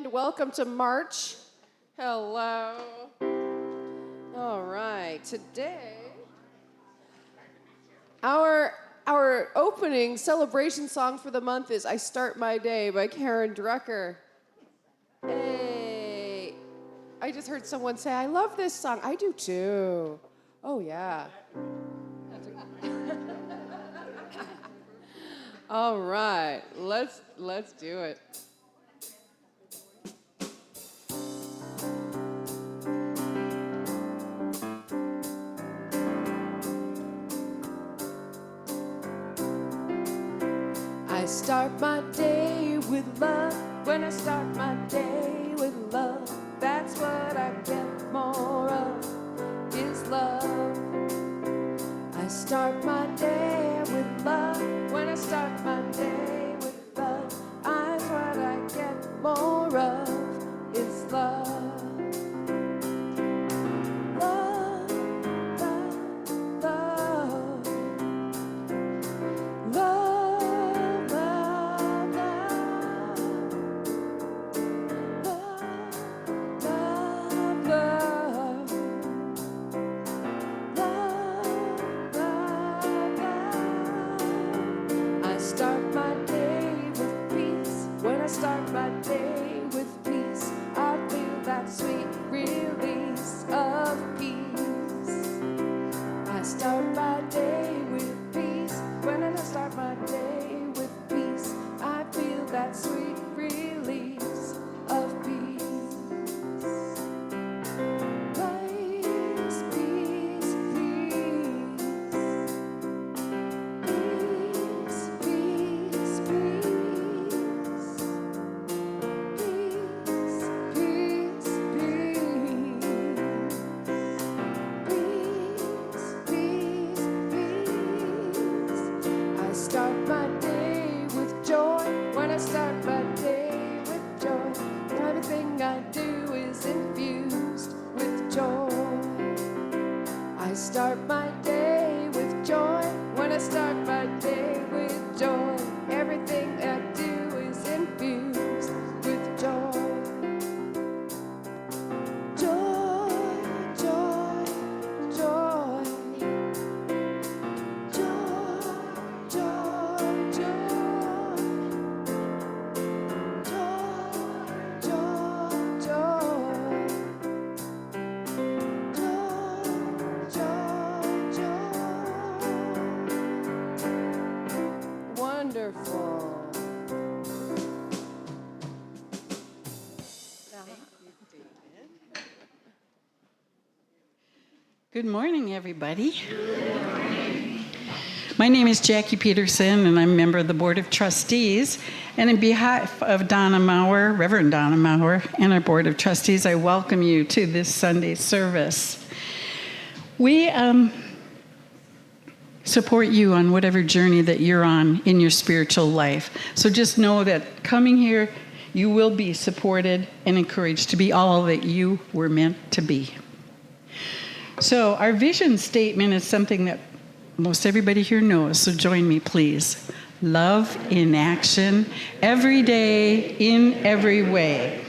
and welcome to March. Hello. All right, today, our opening celebration song for the month is I Start My Day by Karen Drucker. Hey, I just heard someone say, I love this song. I do too. Oh, yeah. All right, let's do it. I start my day with love. When I start my day with love, that's what I get more of, is love. I start my day with love. When I start my day with love, that's what I get more of, is love. Love, love, love. Love, love, love. Love, love, love. I start my day with peace. When I start my day with peace, I feel that sweet release of peace. I start my day with peace. When I start my day with peace, I feel that sweet release of peace. Peace, peace, peace. Peace, peace, peace. Peace, peace, peace. Peace, peace, peace. I start my day with joy. When I start my day with joy, everything I do is infused with joy. I start my day with joy. When I start my day with joy, everything I do is infused with joy. Joy, joy, joy. Joy, joy, joy. Joy, joy, joy. Joy, joy, joy. Wonderful. Good morning, everybody. My name is Jackie Peterson, and I'm a member of the Board of Trustees. And on behalf of Donna Maurer, Reverend Donna Maurer, and our Board of Trustees, I welcome you to this Sunday service. We support you on whatever journey that you're on in your spiritual life. So just know that coming here, you will be supported and encouraged to be all that you were meant to be. So our vision statement is something that most everybody here knows, so join me, please. Love in action, every day, in every way.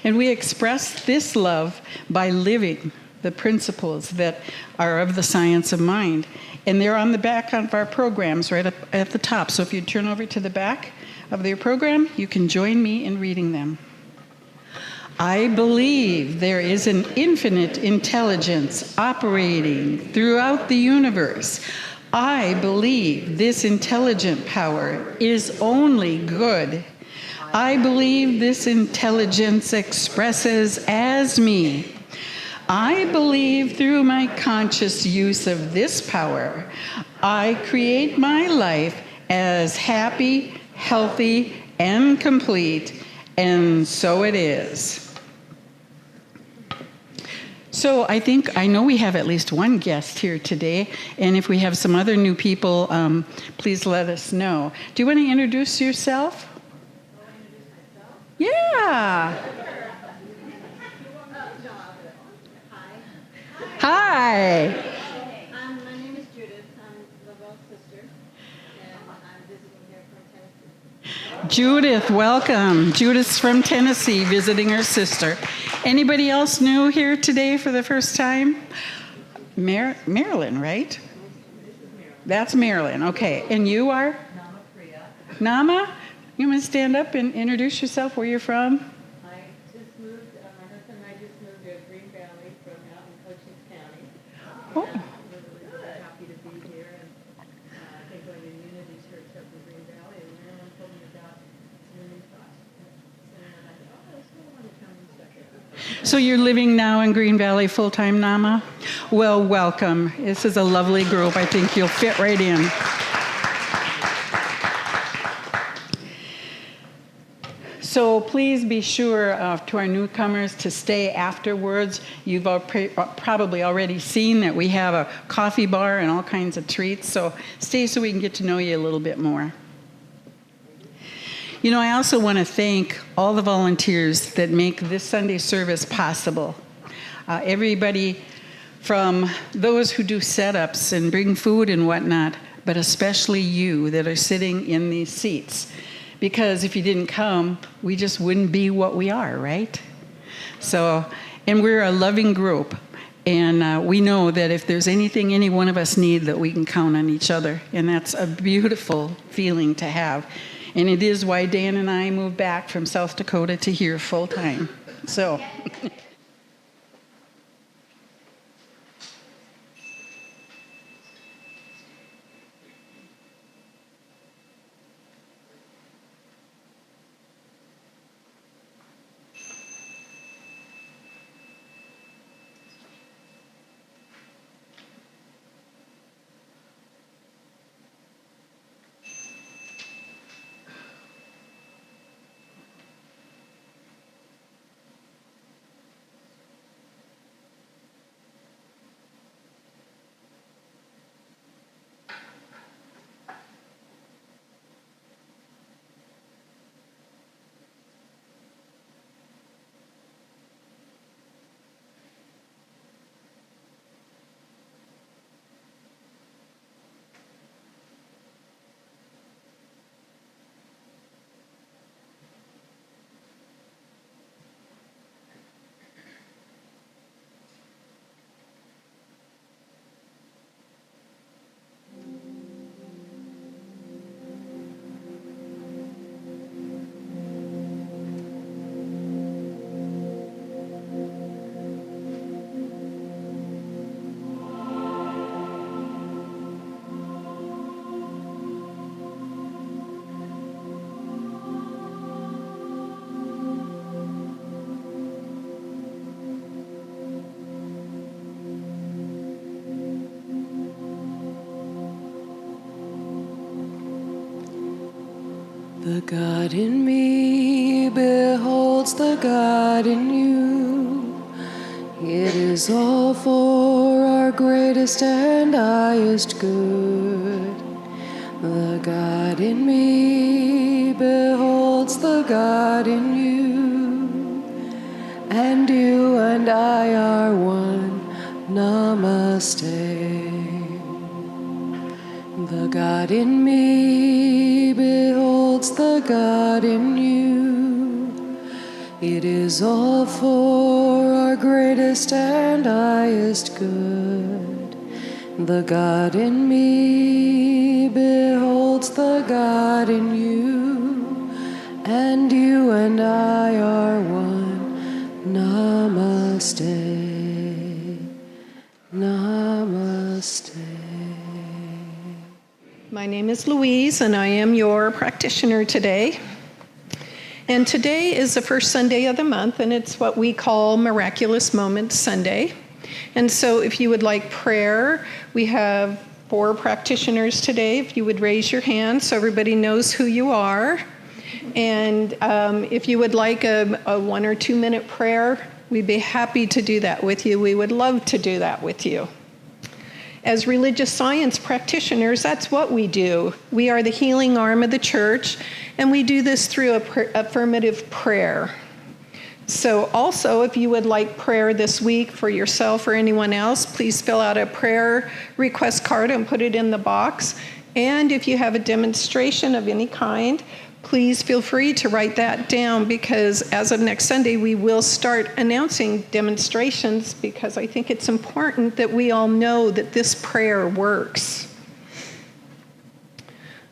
And we express this love by living the principles that are of the science of mind. And they're on the back of our programs right up at the top. So if you turn over to the back of their program, you can join me in reading them. I believe there is an infinite intelligence operating throughout the universe. I believe this intelligent power is only good. I believe this intelligence expresses as me. I believe through my conscious use of this power, I create my life as happy, healthy, and complete, and so it is. So I know we have at least one guest here today, and if we have some other new people, please let us know. Do you want to introduce yourself? Yeah. Hi. My name is Judith. I'm Lavelle's sister, and I'm visiting here from Tennessee. Judith, welcome. Judith's from Tennessee, visiting her sister. Anybody else new here today for the first time? Marilyn, right? That's Marilyn, okay. And you are? Nama? You want to stand up and introduce yourself, where you're from? I just moved, my husband and I just moved to Green Valley from out in Cochise County. Oh. We're really happy to be here, and I think going to Unity Church up in Green Valley, and Marilyn told me about Unity Class. And I thought, oh, I still want to come and check it out. So you're living now in Green Valley full-time, Nama? Well, welcome. This is a lovely group. I think you'll fit right in. So please be sure to our newcomers to stay afterwards. You've probably already seen that we have a coffee bar and all kinds of treats. So stay so we can get to know you a little bit more. You know, I also want to thank all the volunteers that make this Sunday service possible. Everybody from those who do setups and bring food and whatnot, but especially you that are sitting in these seats. Because if you didn't come, we just wouldn't be what we are, right? So, and we're a loving group. And we know that if there's anything any one of us need, that we can count on each other. And that's a beautiful feeling to have. And it is why Dan and I moved back from South Dakota to here full time. So. The God in me beholds the God in you. It is all for our greatest and highest good. The God in me beholds the God in you. And you and I are one. Namaste. The God in me beholds the God in you. It is all for our greatest and highest good. The God in me beholds the God in you. And you and I are one. Namaste. Namaste. My name is Louise, and I am your practitioner today. And today is the first Sunday of the month, and it's what we call Miraculous Moments Sunday. And so if you would like prayer, we have 4 practitioners today. If you would raise your hand so everybody knows who you are. And if you would like a 1 or 2 minute prayer, we'd be happy to do that with you. We would love to do that with you. As religious science practitioners, that's what we do. We are the healing arm of the church, and we do this through affirmative prayer. So also, if you would like prayer this week for yourself or anyone else, please fill out a prayer request card and put it in the box. And if you have a demonstration of any kind, Please feel free to write that down, because as of next Sunday, we will start announcing demonstrations, because I think it's important that we all know that this prayer works.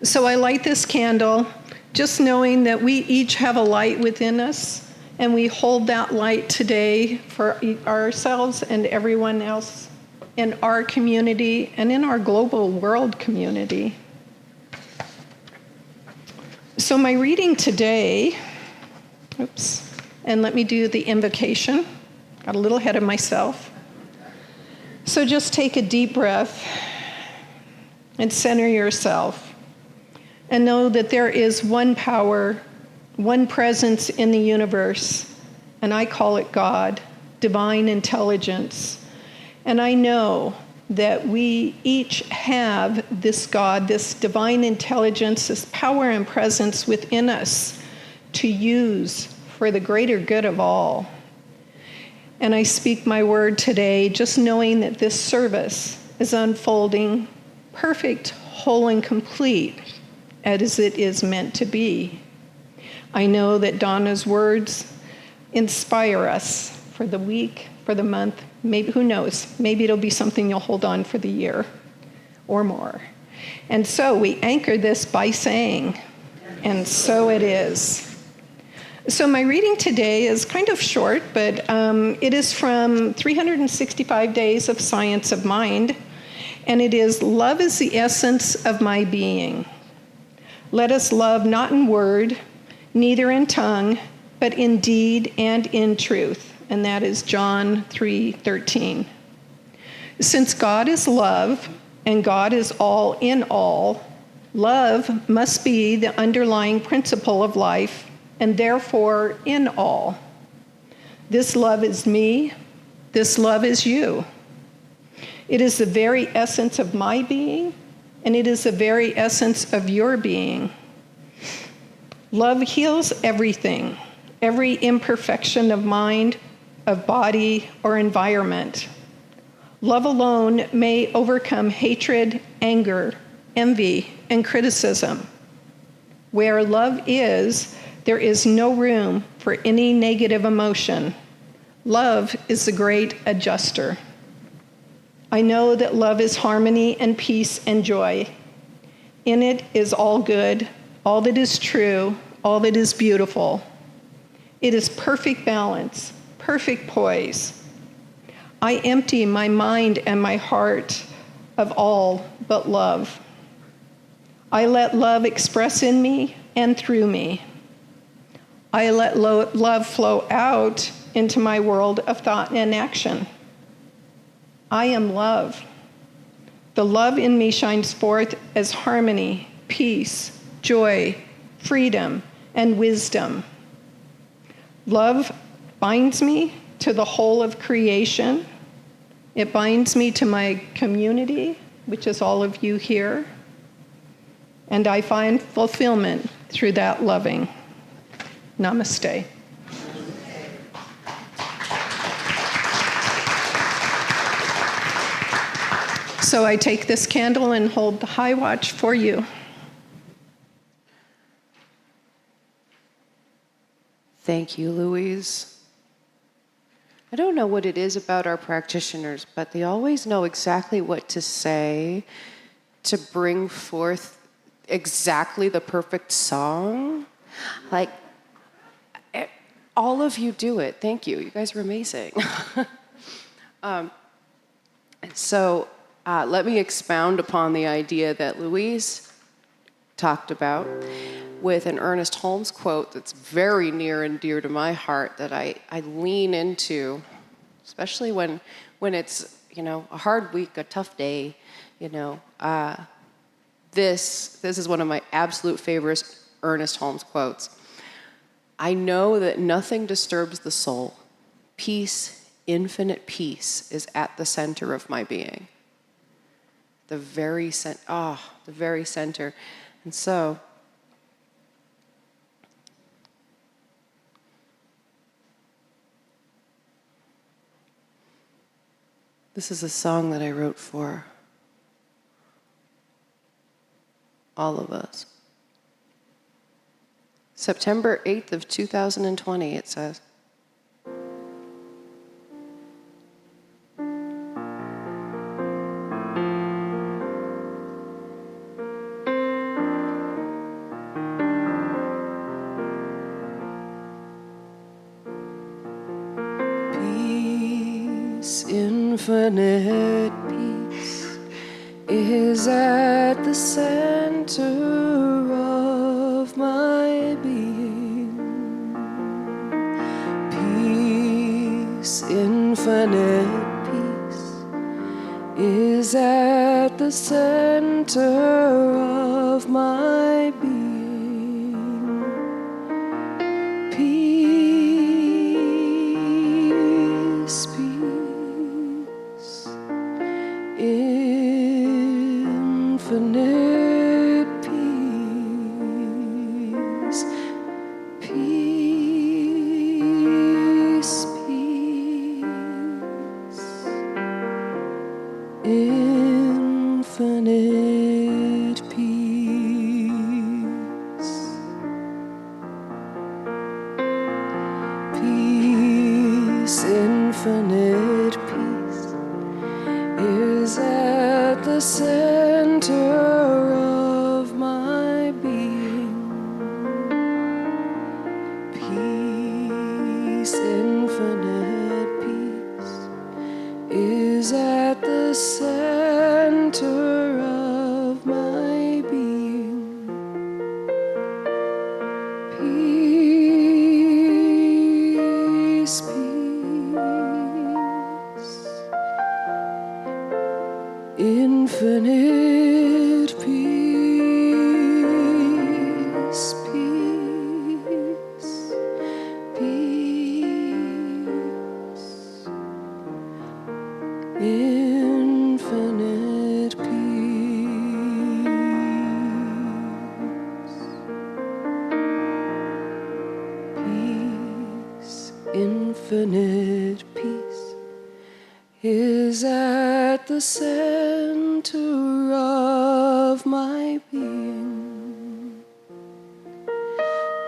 So I light this candle, just knowing that we each have a light within us, and we hold that light today for ourselves and everyone else in our community and in our global world community. So my reading today, and let me do the invocation. Got a little ahead of myself. So just take a deep breath and center yourself, and know that there is one power, one presence in the universe, and I call it God, divine intelligence. And I know that we each have this God, this divine intelligence, this power and presence within us to use for the greater good of all. And I speak my word today, just knowing that this service is unfolding perfect, whole, and complete as it is meant to be. I know that Donna's words inspire us for the week, for the month, maybe, who knows, maybe it'll be something you'll hold on for the year or more. And so we anchor this by saying, and so it is. So my reading today is kind of short, but it is from 365 Days of Science of Mind, and it is, love is the essence of my being. Let us love not in word, neither in tongue, but in deed and in truth. And that is John 3:13. Since God is love, and God is all in all, love must be the underlying principle of life, and therefore in all. This love is me, this love is you. It is the very essence of my being, and it is the very essence of your being. Love heals everything, every imperfection of mind, of body, or environment. Love alone may overcome hatred, anger, envy, and criticism. Where love is, there is no room for any negative emotion. Love is the great adjuster. I know that love is harmony and peace and joy. In it is all good, all that is true, all that is beautiful. It is perfect balance, perfect poise. I empty my mind and my heart of all but love. I let love express in me and through me. I let love flow out into my world of thought and action. I am love. The love in me shines forth as harmony, peace, joy, freedom, and wisdom. Love binds me to the whole of creation. It binds me to my community, which is all of you here. And I find fulfillment through that loving. Namaste. So I take this candle and hold the high watch for you. Thank you, Louise. I don't know what it is about our practitioners, but they always know exactly what to say to bring forth exactly the perfect song. Like, all of you do it. Thank you. You guys are amazing. Let me expound upon the idea that Louise talked about with an Ernest Holmes quote that's very near and dear to my heart that I lean into, especially when it's, a hard week, a tough day, This is one of my absolute favorite Ernest Holmes quotes. I know that nothing disturbs the soul. Peace, infinite peace, is at the center of my being. The very center. And so, this is a song that I wrote for all of us. September 8th of 2020, it says. Peace, infinite peace, is at the center of my being. Peace, infinite peace, is at the center of my being. Peace, peace, infinite peace, peace, peace, infinite peace, peace, infinite peace, is at the center of my being. Peace, infinite peace, is at the center of my being. Peace, peace, infinite peace, peace, peace, infinite peace, infinite peace, is at the center of my being.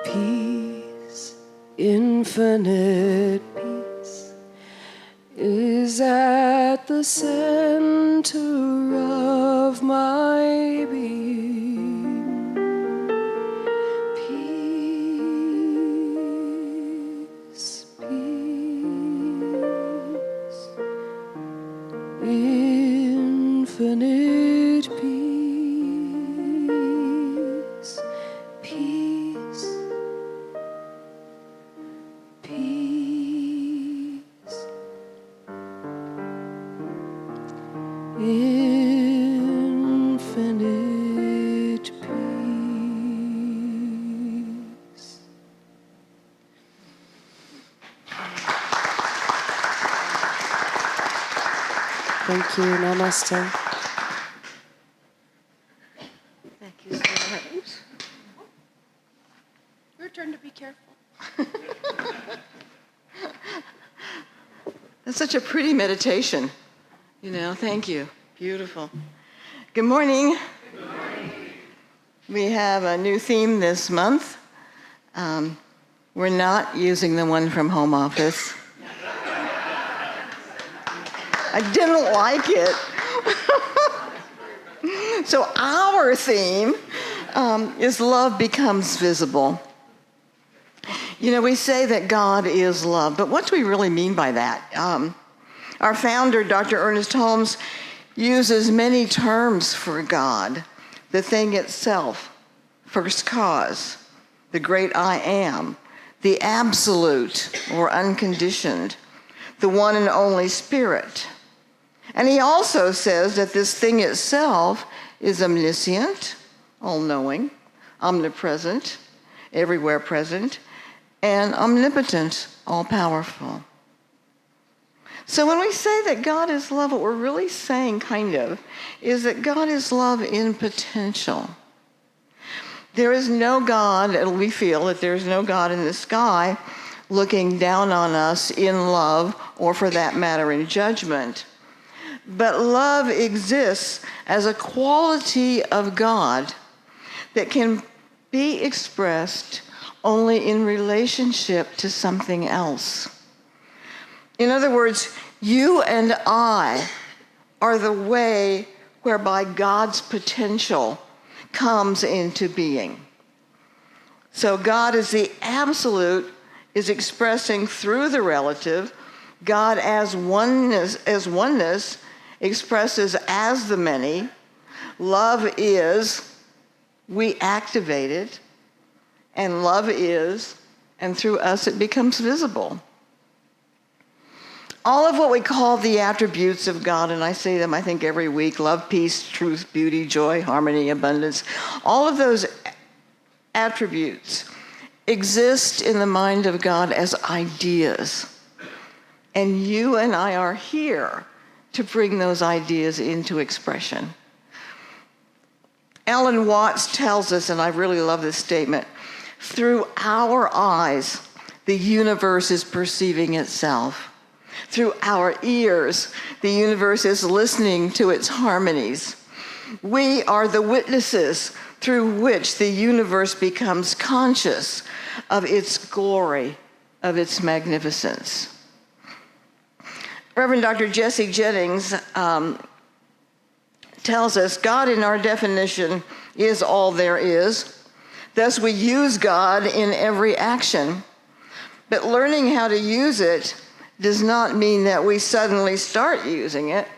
Peace, infinite peace, is at the center of my being. Peace, peace, infinite peace, peace, peace, infinite peace. Thank you. Namaste. Thank you so much. Your turn to be careful. That's such a pretty meditation. Thank you. Beautiful. Good morning. Good morning. We have a new theme this month. We're not using the one from home office. I didn't like it. So our theme is love becomes visible. We say that God is love, but what do we really mean by that? Our founder, Dr. Ernest Holmes, uses many terms for God: the thing itself, first cause, the great I am, the absolute or unconditioned, the one and only Spirit. And he also says that this thing itself is omniscient, all-knowing, omnipresent, everywhere present, and omnipotent, all-powerful. So when we say that God is love, what we're really saying, is that God is love in potential. There is no God, and we feel that there is no God in the sky looking down on us in love, or for that matter, in judgment. But love exists as a quality of God that can be expressed only in relationship to something else. In other words, you and I are the way whereby God's potential comes into being. So God as the absolute is expressing through the relative. God as oneness expresses as the many. Love is, we activate it, and love is, and through us it becomes visible. All of what we call the attributes of God, and I say them, I think, every week: love, peace, truth, beauty, joy, harmony, abundance. All of those attributes exist in the mind of God as ideas. And you and I are here to bring those ideas into expression. Alan Watts tells us, and I really love this statement, through our eyes, the universe is perceiving itself. Through our ears, the universe is listening to its harmonies. We are the witnesses through which the universe becomes conscious of its glory, of its magnificence. Reverend Dr. Jesse Jennings tells us God, in our definition, is all there is. Thus, we use God in every action. But learning how to use it does not mean that we suddenly start using it.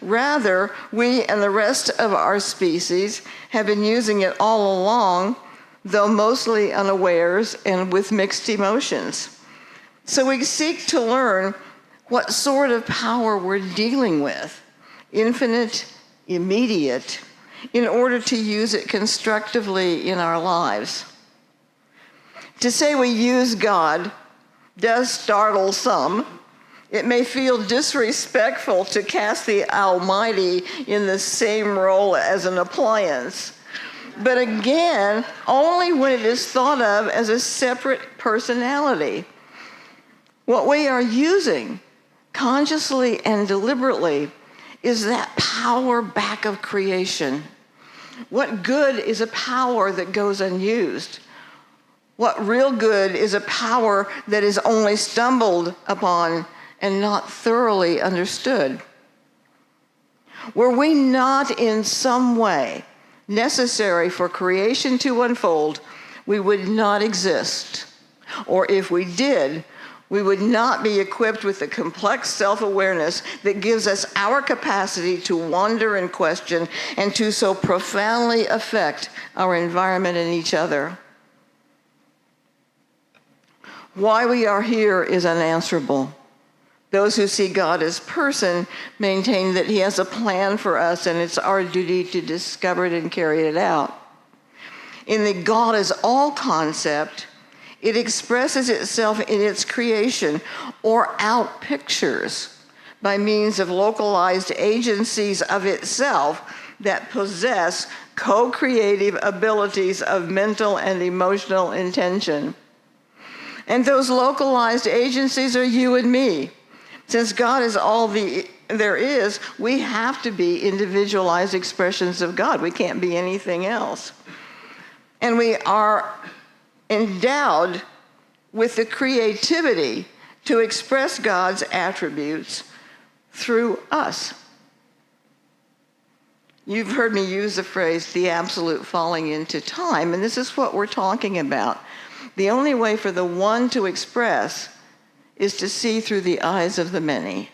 Rather, we and the rest of our species have been using it all along, though mostly unawares and with mixed emotions. So we seek to learn what sort of power we're dealing with, infinite, immediate, in order to use it constructively in our lives. To say we use God does startle some. It may feel disrespectful to cast the Almighty in the same role as an appliance. But again, only when it is thought of as a separate personality. What we are using, consciously and deliberately, is that power back of creation. What good is a power that goes unused? What real good is a power that is only stumbled upon and not thoroughly understood? Were we not in some way necessary for creation to unfold, we would not exist. Or if we did, we would not be equipped with the complex self-awareness that gives us our capacity to wonder and question and to so profoundly affect our environment and each other. Why we are here is unanswerable. Those who see God as person maintain that he has a plan for us, and it's our duty to discover it and carry it out. In the God is all concept, it expresses itself in its creation or out pictures by means of localized agencies of itself that possess co-creative abilities of mental and emotional intention. And those localized agencies are you and me. Since God is all there is, we have to be individualized expressions of God. We can't be anything else. And we are endowed with the creativity to express God's attributes through us. You've heard me use the phrase, the absolute falling into time, and this is what we're talking about. The only way for the one to express is to see through the eyes of the many.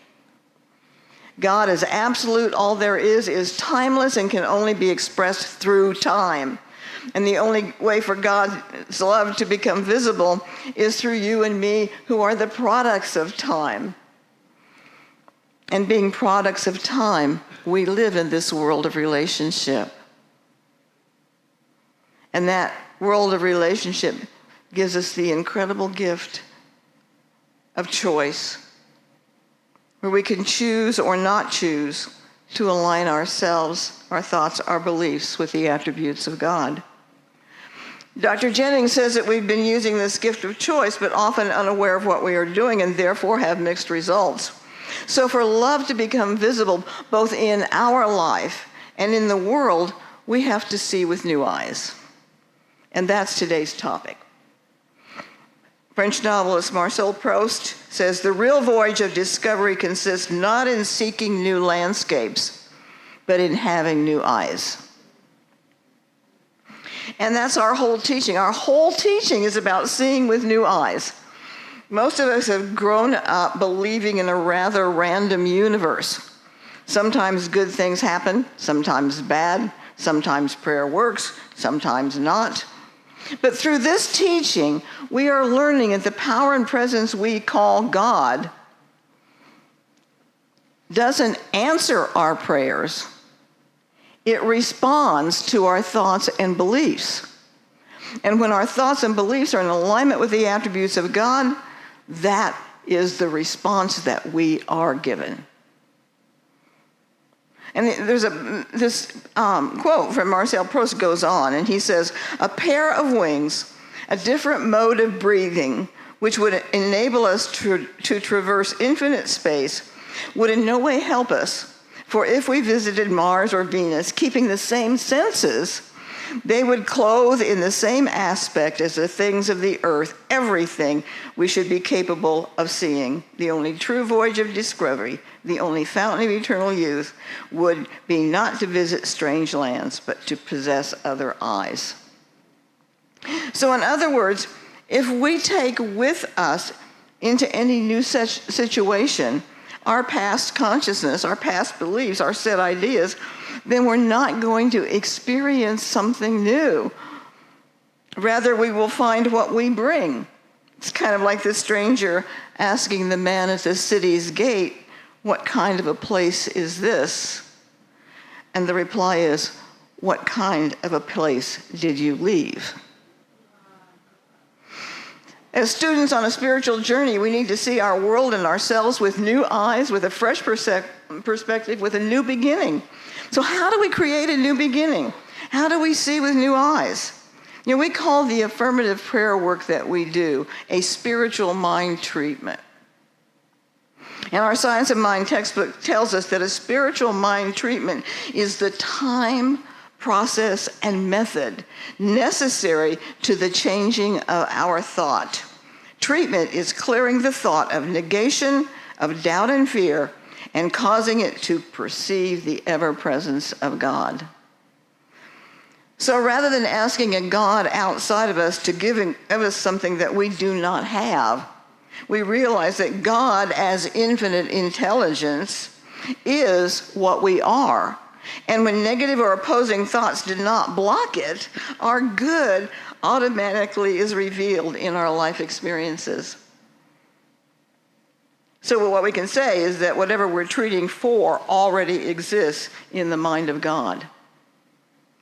God is absolute, all there is timeless, and can only be expressed through time. And the only way for God's love to become visible is through you and me, who are the products of time. And being products of time, we live in this world of relationship. And that world of relationship gives us the incredible gift of choice, where we can choose or not choose to align ourselves, our thoughts, our beliefs with the attributes of God. Dr. Jennings says that we've been using this gift of choice, but often unaware of what we are doing and therefore have mixed results. So for love to become visible both in our life and in the world, we have to see with new eyes. And that's today's topic. French novelist Marcel Proust says, "The real voyage of discovery consists not in seeking new landscapes, but in having new eyes." And that's our whole teaching. Our whole teaching is about seeing with new eyes. Most of us have grown up believing in a rather random universe. Sometimes good things happen, sometimes bad, sometimes prayer works, sometimes not. But through this teaching, we are learning that the power and presence we call God doesn't answer our prayers. It responds to our thoughts and beliefs. And when our thoughts and beliefs are in alignment with the attributes of God, that is the response that we are given. And there's this quote from Marcel Proust goes on, and he says, "A pair of wings, a different mode of breathing, which would enable us to traverse infinite space, would in no way help us. For if we visited Mars or Venus, keeping the same senses, they would clothe in the same aspect as the things of the earth everything we should be capable of seeing. The only true voyage of discovery, the only fountain of eternal youth, would be not to visit strange lands, but to possess other eyes." So in other words, if we take with us into any new such situation our past consciousness, our past beliefs, our set ideas, then we're not going to experience something new. Rather, we will find what we bring. It's kind of like the stranger asking the man at the city's gate, "What kind of a place is this?" And the reply is, "What kind of a place did you leave?" As students on a spiritual journey, we need to see our world and ourselves with new eyes, with a fresh perspective, with a new beginning. So how do we create a new beginning? How do we see with new eyes? You know, we call the affirmative prayer work that we do a spiritual mind treatment. And our Science of Mind textbook tells us that a spiritual mind treatment is the time, process, and method necessary to the changing of our thought. Treatment is clearing the thought of negation, of doubt and fear, and causing it to perceive the ever-presence of God. So rather than asking a God outside of us to give us something that we do not have, we realize that God, as infinite intelligence, is what we are. And when negative or opposing thoughts do not block it, our good automatically is revealed in our life experiences. So what we can say is that whatever we're treating for already exists in the mind of God.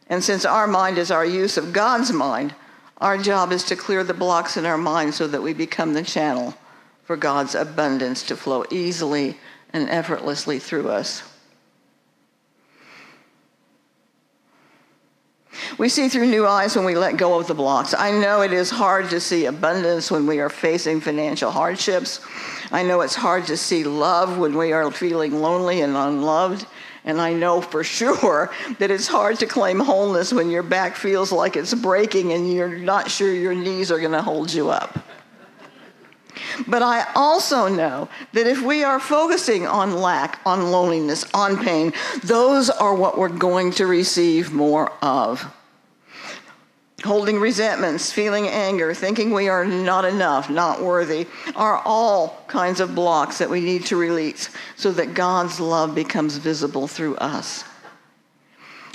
And since our mind is our use of God's mind, our job is to clear the blocks in our mind so that we become the channel for God's abundance to flow easily and effortlessly through us. We see through new eyes when we let go of the blocks. I know it is hard to see abundance when we are facing financial hardships. I know it's hard to see love when we are feeling lonely and unloved. And I know for sure that it's hard to claim wholeness when your back feels like it's breaking and you're not sure your knees are going to hold you up. But I also know that if we are focusing on lack, on loneliness, on pain, those are what we're going to receive more of. Holding resentments, feeling anger, thinking we are not enough, not worthy, are all kinds of blocks that we need to release so that God's love becomes visible through us.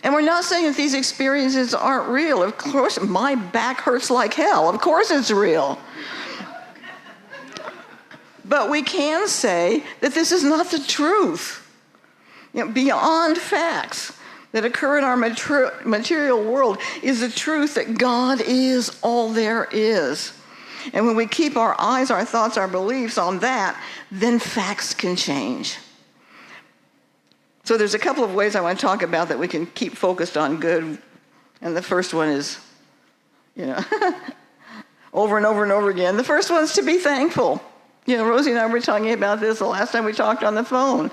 And we're not saying that these experiences aren't real. Of course, my back hurts like hell. Of course it's real. But we can say that this is not the truth. You know, beyond facts that occur in our material world is the truth that God is all there is. And when we keep our eyes, our thoughts, our beliefs on that, then facts can change. So there's a couple of ways I want to talk about that we can keep focused on good. And the first one is, over and over and over again. The first one is to be thankful. Rosie and I were talking about this the last time we talked on the phone.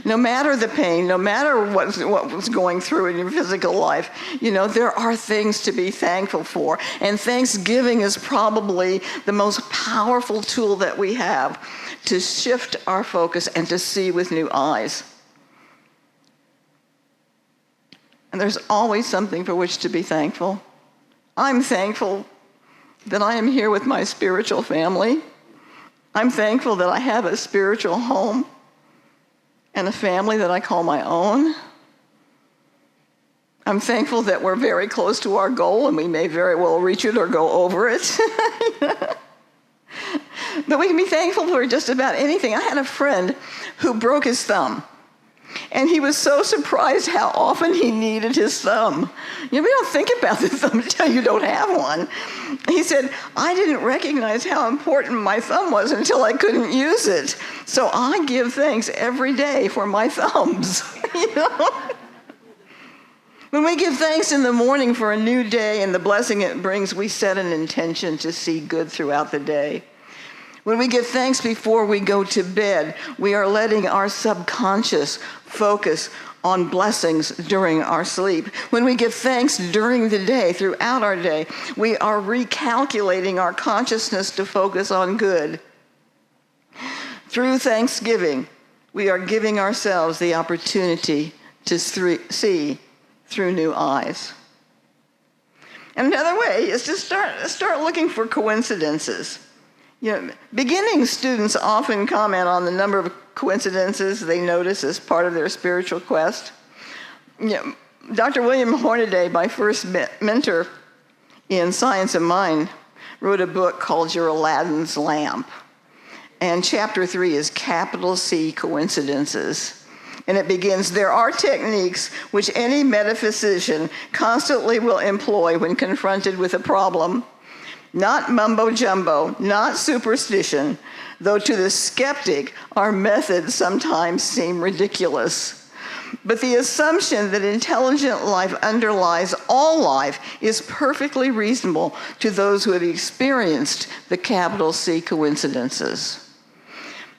No matter the pain, no matter what was going through in your physical life, there are things to be thankful for. And Thanksgiving is probably the most powerful tool that we have to shift our focus and to see with new eyes. And there's always something for which to be thankful. I'm thankful that I am here with my spiritual family. I'm thankful that I have a spiritual home and a family that I call my own. I'm thankful that we're very close to our goal and we may very well reach it or go over it. But we can be thankful for just about anything. I had a friend who broke his thumb. And he was so surprised how often he needed his thumb. We don't think about the thumb until you don't have one. He said, I didn't recognize how important my thumb was until I couldn't use it. So I give thanks every day for my thumbs. When we give thanks in the morning for a new day and the blessing it brings, we set an intention to see good throughout the day. When we give thanks before we go to bed, we are letting our subconscious focus on blessings during our sleep. When we give thanks during the day, throughout our day, we are recalculating our consciousness to focus on good. Through Thanksgiving, we are giving ourselves the opportunity to see through new eyes. And another way is to start looking for coincidences. Beginning students often comment on the number of coincidences they notice as part of their spiritual quest. Dr. William Hornaday, my first mentor in Science of Mind, wrote a book called Your Aladdin's Lamp. And chapter 3 is capital C coincidences. And it begins, there are techniques which any metaphysician constantly will employ when confronted with a problem. Not mumbo-jumbo, not superstition, though to the skeptic, our methods sometimes seem ridiculous. But the assumption that intelligent life underlies all life is perfectly reasonable to those who have experienced the capital C coincidences.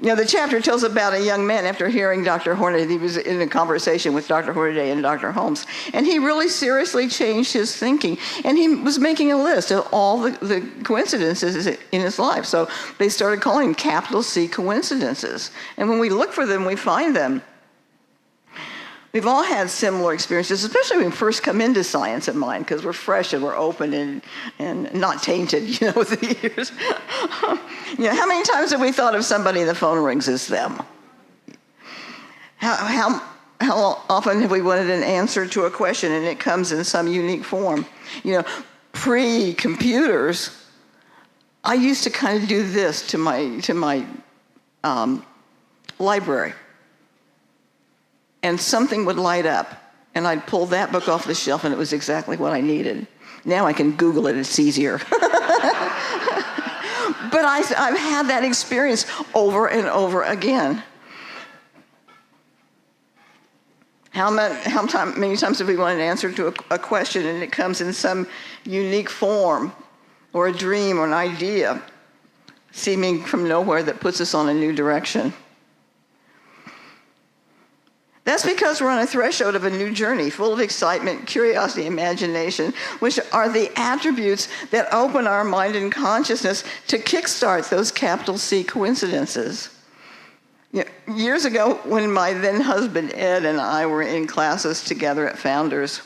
The chapter tells about a young man after hearing Dr. Hornaday. He was in a conversation with Dr. Hornaday and Dr. Holmes, and he really seriously changed his thinking. And he was making a list of all the coincidences in his life. So they started calling them capital C coincidences. And when we look for them, we find them. We've all had similar experiences, especially when we first come into Science of Mind, because we're fresh and we're open and not tainted, with the years. How many times have we thought of somebody and the phone rings as them? How often have we wanted an answer to a question and it comes in some unique form? Pre-computers, I used to kind of do this to my library. And something would light up, and I'd pull that book off the shelf, and it was exactly what I needed. Now I can Google it, it's easier. But I've had that experience over and over again. How many times have we wanted an answer to a question, and it comes in some unique form, or a dream, or an idea, seeming from nowhere that puts us on a new direction? That's because we're on a threshold of a new journey, full of excitement, curiosity, imagination, which are the attributes that open our mind and consciousness to kickstart those capital C coincidences. Years ago, when my then husband Ed and I were in classes together at Founders,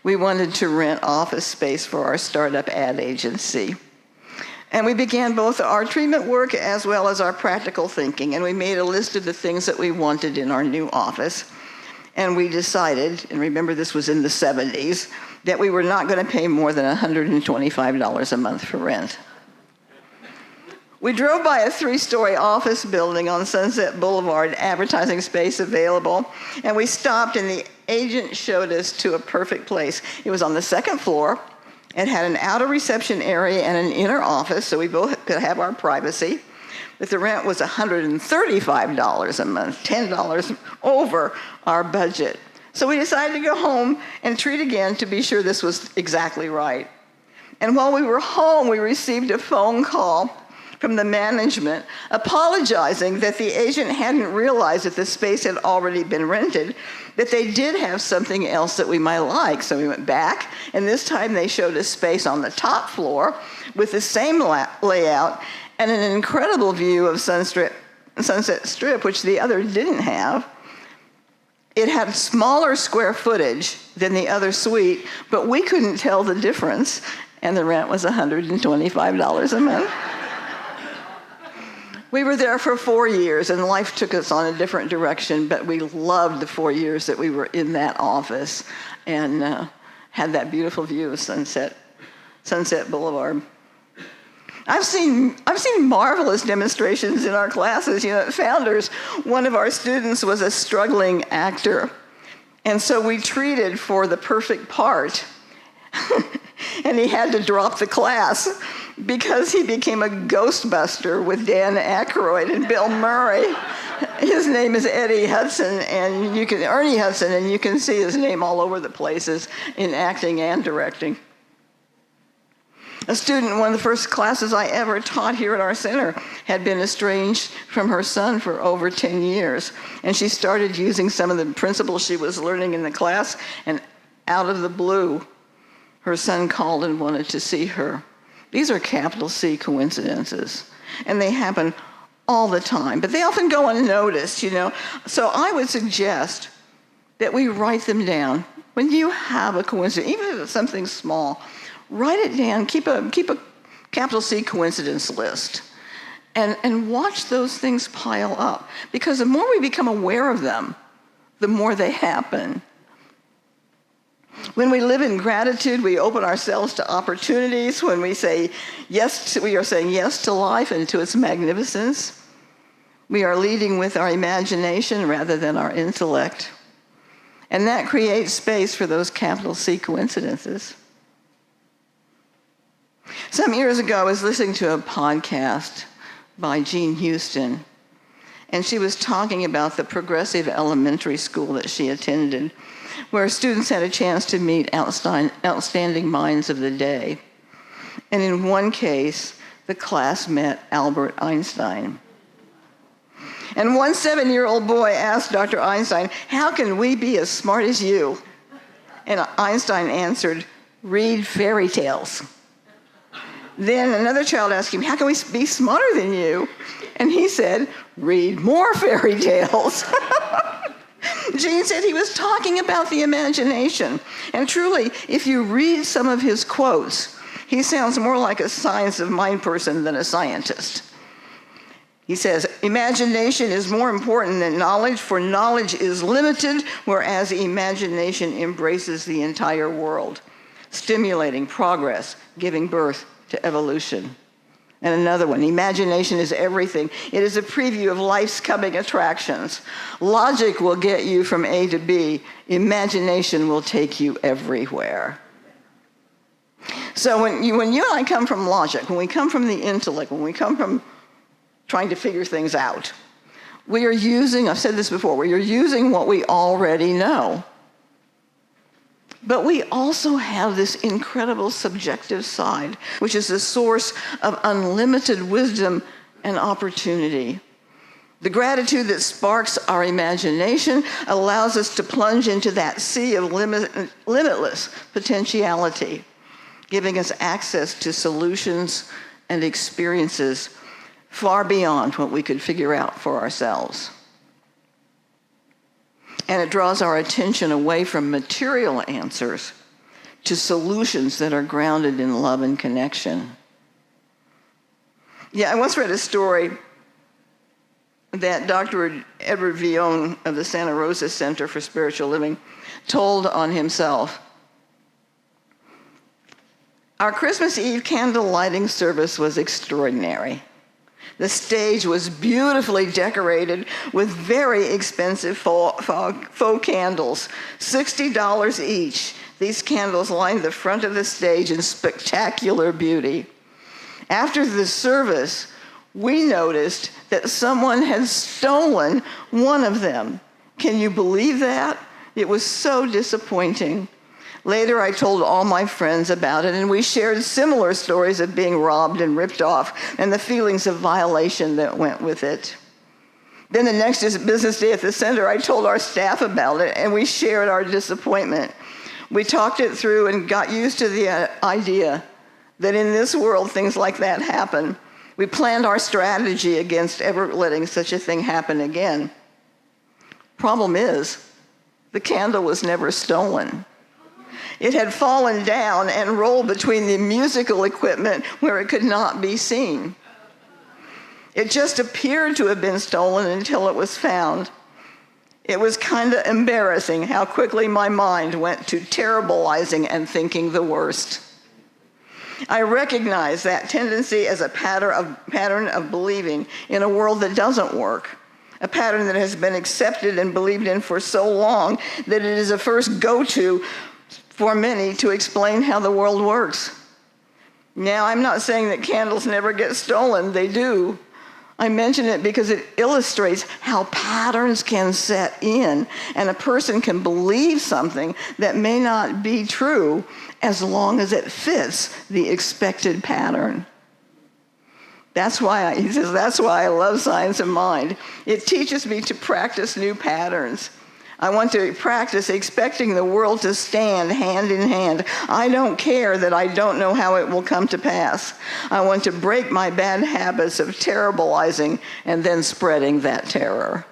we wanted to rent office space for our startup ad agency. And we began both our treatment work as well as our practical thinking, and we made a list of the things that we wanted in our new office. And we decided, and remember this was in the 70s, that we were not going to pay more than $125 a month for rent. We drove by a 3-story office building on Sunset Boulevard, advertising space available, and we stopped and the agent showed us to a perfect place. It was on the 2nd floor. It had an outer reception area and an inner office, so we both could have our privacy. But the rent was $135 a month, $10 over our budget. So we decided to go home and treat again to be sure this was exactly right. And while we were home, we received a phone call from the management, apologizing that the agent hadn't realized that the space had already been rented, that they did have something else that we might like. So we went back, and this time they showed us space on the top floor with the same layout and an incredible view of Sunset Strip, which the other didn't have. It had smaller square footage than the other suite, but we couldn't tell the difference, and the rent was $125 a month. We were there for 4 years, and life took us on a different direction, but we loved the 4 years that we were in that office and had that beautiful view of Sunset Boulevard. I've seen marvelous demonstrations in our classes. At Founders, one of our students was a struggling actor, and so we treated for the perfect part, and he had to drop the class because he became a Ghostbuster with Dan Aykroyd and Bill Murray. His name is Ernie Hudson, and you can see his name all over the places in acting and directing. A student in one of the first classes I ever taught here at our center had been estranged from her son for over 10 years, and she started using some of the principles she was learning in the class, and out of the blue, her son called and wanted to see her. These are capital C coincidences, and they happen all the time, but they often go unnoticed, So I would suggest that we write them down. When you have a coincidence, even if it's something small, write it down, keep a capital C coincidence list, and watch those things pile up, because the more we become aware of them, the more they happen. When we live in gratitude, we open ourselves to opportunities. When we say yes, we are saying yes to life and to its magnificence. We are leading with our imagination rather than our intellect. And that creates space for those capital C coincidences. Some years ago, I was listening to a podcast by Jean Houston, and she was talking about the progressive elementary school that she attended, where students had a chance to meet outstanding minds of the day. And in one case, the class met Albert Einstein. And one 7-year-old boy asked Dr. Einstein, "How can we be as smart as you?" And Einstein answered, "Read fairy tales." Then another child asked him, "How can we be smarter than you?" And he said, "Read more fairy tales." Jean said he was talking about the imagination. And truly, if you read some of his quotes, he sounds more like a science of mind person than a scientist. He says, "Imagination is more important than knowledge, for knowledge is limited, whereas imagination embraces the entire world, stimulating progress, giving birth to evolution." And another one, "Imagination is everything. It is a preview of life's coming attractions. Logic will get you from A to B. Imagination will take you everywhere." So when you and I come from logic, when we come from the intellect, when we come from trying to figure things out, we are using, I've said this before, we are using what we already know. But we also have this incredible subjective side, which is the source of unlimited wisdom and opportunity. The gratitude that sparks our imagination allows us to plunge into that sea of limitless potentiality, giving us access to solutions and experiences far beyond what we could figure out for ourselves. And it draws our attention away from material answers to solutions that are grounded in love and connection. I once read a story that Dr. Edward Villon of the Santa Rosa Center for Spiritual Living told on himself. "Our Christmas Eve candle lighting service was extraordinary. The stage was beautifully decorated with very expensive faux candles, $60 each. These candles lined the front of the stage in spectacular beauty. After the service, we noticed that someone had stolen one of them. Can you believe that? It was so disappointing. Later, I told all my friends about it, and we shared similar stories of being robbed and ripped off and the feelings of violation that went with it. Then the next business day at the center, I told our staff about it, and we shared our disappointment. We talked it through and got used to the idea that in this world, things like that happen. We planned our strategy against ever letting such a thing happen again. Problem is, the candle was never stolen. It had fallen down and rolled between the musical equipment where it could not be seen. It just appeared to have been stolen until it was found. It was kind of embarrassing how quickly my mind went to terribilizing and thinking the worst. I recognize that tendency as a pattern of believing in a world that doesn't work, a pattern that has been accepted and believed in for so long that it is a first go-to for many to explain how the world works. Now, I'm not saying that candles never get stolen. They do. I mention it because it illustrates how patterns can set in, and a person can believe something that may not be true as long as it fits the expected pattern. That's why I love Science of Mind. It teaches me to practice new patterns. I want to practice expecting the world to stand hand in hand. I don't care that I don't know how it will come to pass. I want to break my bad habits of terribilizing and then spreading that terror.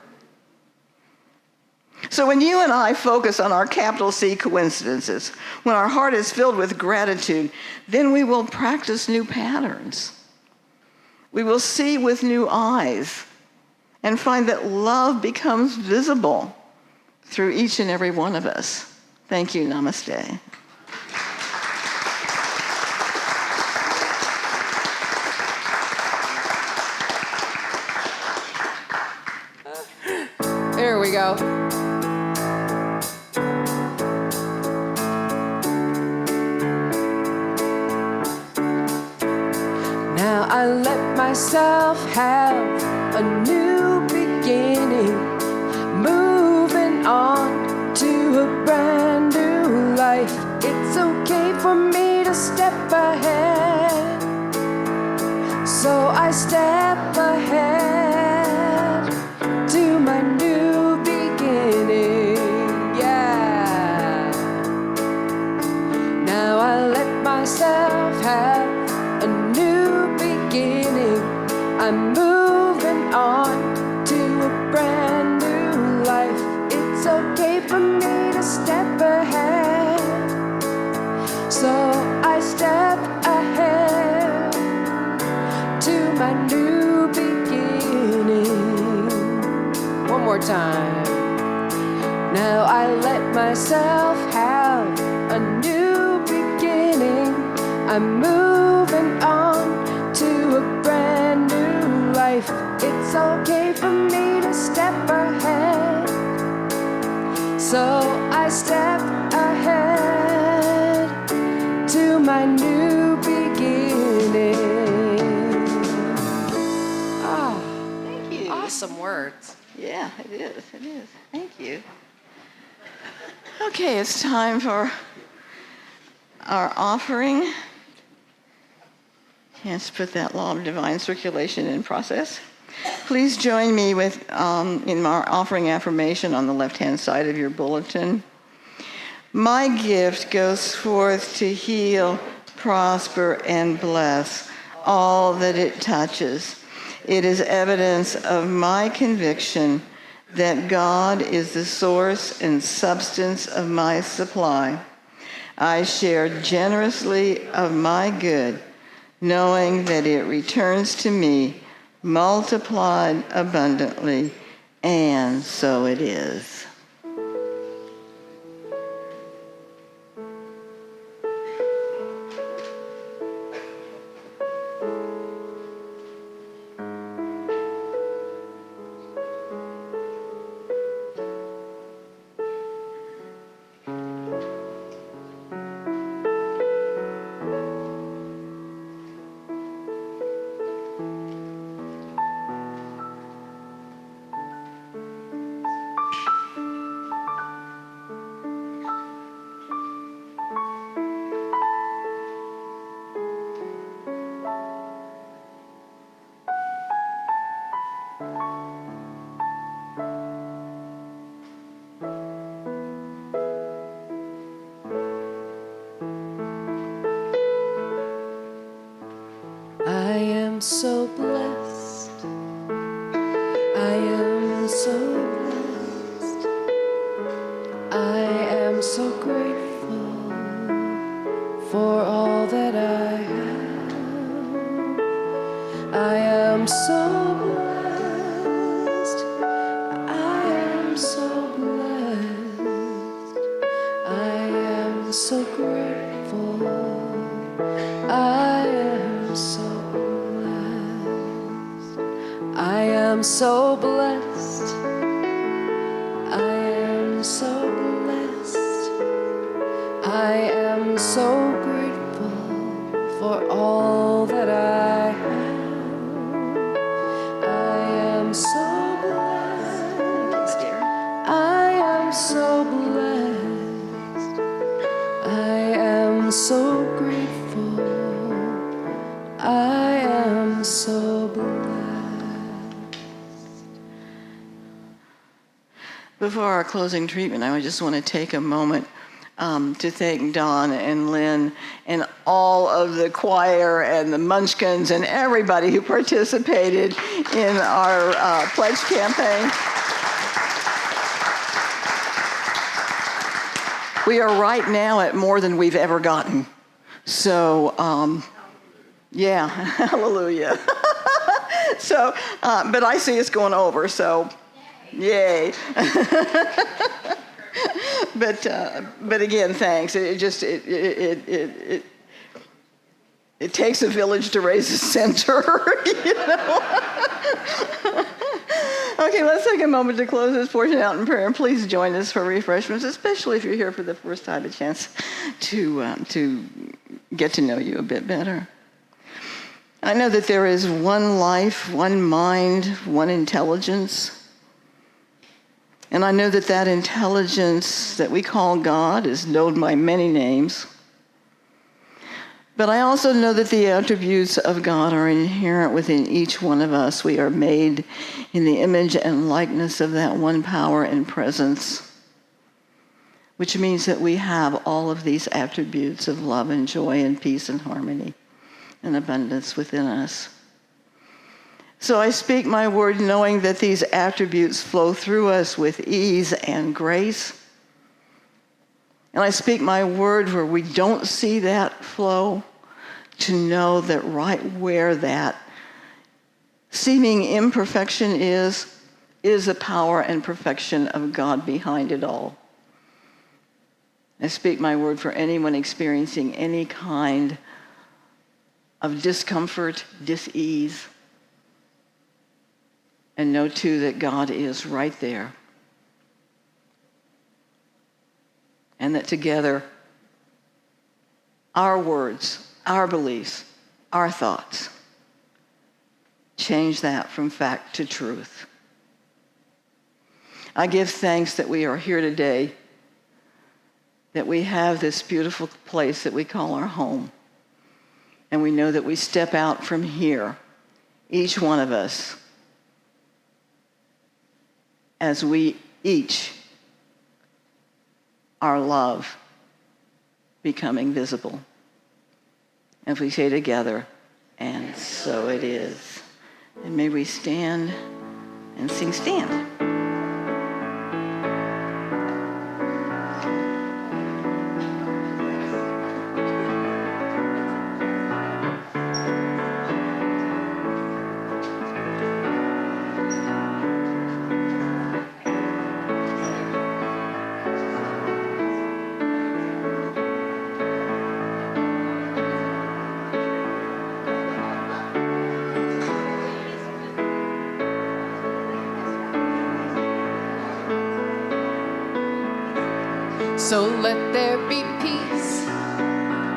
So when you and I focus on our capital C coincidences, when our heart is filled with gratitude, then we will practice new patterns. We will see with new eyes and find that love becomes visible through each and every one of us. Thank you. Namaste. There we go. Now I let myself have a new beginning, moving on to a brand new life. It's okay for me to step ahead, so I step ahead to my new beginning. Yeah. Now I let myself have a new beginning. I'm moving on to a brand new life. It's okay for me to step ahead, so I step ahead to my new beginning. One more time. Now I let myself have a new beginning. I'm moving on to a brand new life. It's okay for me to step ahead, so I step ahead to my new beginning. Ah, Thank you. awesome words. Yeah, it is. It is. Thank you. Okay, it's time for our offering. Yes, put that law of divine circulation in process. Please join me with in our offering affirmation on the left-hand side of your bulletin. My gift goes forth to heal, prosper, and bless all that it touches. It is evidence of my conviction that God is the source and substance of my supply. I share generously of my good, knowing that it returns to me multiplied abundantly, and so it is. so blessed. I am so blessed. I am so grateful for all that I have. I am so blessed. I am so blessed. I am so grateful. I am so blessed. I am so blessed. I am so blessed. I am so grateful for all that I have. I am so blessed. I am so blessed. I am so grateful. I am so blessed. Before our closing treatment, I just want to take a moment to thank Don and Lynn and all of the choir and the Munchkins and everybody who participated in our pledge campaign. We are right now at more than we've ever gotten. So, yeah, hallelujah. So, but I see it's going over, so yay. But again, thanks. It takes a village to raise a center, you know. Okay, let's take a moment to close this portion out in prayer, and please join us for refreshments, especially if you're here for the first time, a chance to get to know you a bit better. I know that there is one life, one mind, one intelligence. And I know that that intelligence that we call God is known by many names. But I also know that the attributes of God are inherent within each one of us. We are made in the image and likeness of that one power and presence, which means that we have all of these attributes of love and joy and peace and harmony and abundance within us. So I speak my word knowing that these attributes flow through us with ease and grace. And I speak my word where we don't see that flow, to know that right where that seeming imperfection is the power and perfection of God behind it all. I speak my word for anyone experiencing any kind of discomfort, dis-ease, and know too that God is right there. And that together, our words, our beliefs, our thoughts, change that from fact to truth. I give thanks that we are here today, that we have this beautiful place that we call our home. And we know that we step out from here, each one of us, as we each are love becoming visible. And if we say together, and so it is. And may we stand and sing Stand. So let there be peace.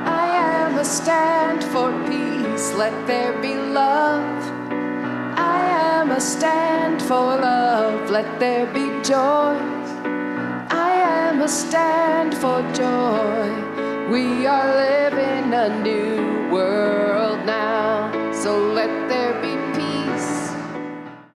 I am a stand for peace. Let there be love. I am a stand for love. Let there be joy. I am a stand for joy. We are living a new world now.